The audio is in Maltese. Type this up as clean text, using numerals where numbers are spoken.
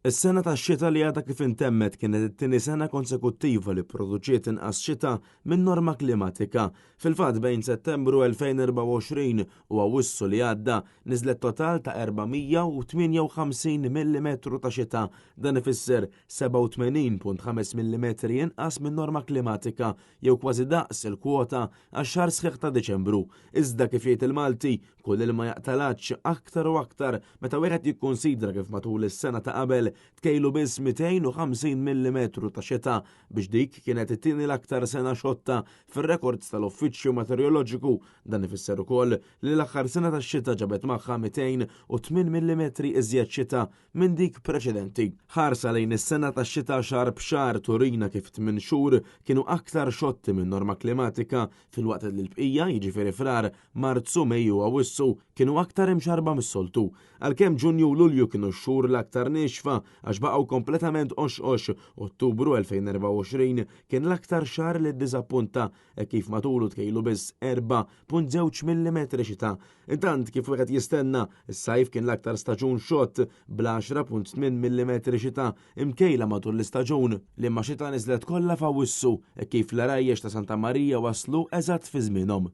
Is-sena tax-xita li għadha kif intemmet kienet it-tieni sena konsekuttiva li pproduċiet inqas xita minn norma klimatika. Fil-fatt bejn Settembru 2024 u Awwissu li għadda niżlet total ta' 458 mm ta' xita, dan ifisser 87.5 mm inqas minn norma klimatika jew kważi daqs il-kwota għax-xahar sħiħ ta' Deċembru. Iżda kif jgħid il-Malti, kull ilma jaqtalatx aktar u aktar meta wieħed jikkunsidra kif matul is-sena ta' qabel tkejlu biss 250 mm ta' xita biex dik kienet it-tieni l-aktar sena xotta fir-rekords tal-Uffiċċju Meteoroloġiku. Dan ifisser ukoll li l-aħħar sena tax-xita ġabet magħha 208 mm iżjed xita minn dik preċedenti. Ħarsa lejn is-sena tax-xita xahar b'xahar turina kif 8 xhur kienu aktar xotti minn norma klimatika filwaqt li l-bqija, jiġifieri frar, Marzu, Mejju u Awwissu kienu aktar imxarba mis-soltu. Għalkemm Ġunju u Lulju kienu x-xhur l-aktar nixfa għax baqgħu kompletament oxqox, Ottubru 2024 kien l-aktar xahar li ddiżappunta kif matulu tkejlu biss 4.2 mm xita. Intant kif wieħed jistenna, is-sajf kien l-aktar staġun xott bl-10.8 mm xita imkejla matul l-istaġun li ma xita niżlet kollha f'Awwissu kif l-arajjex ta' Santa Marija waslu eżatt fi żmienhom.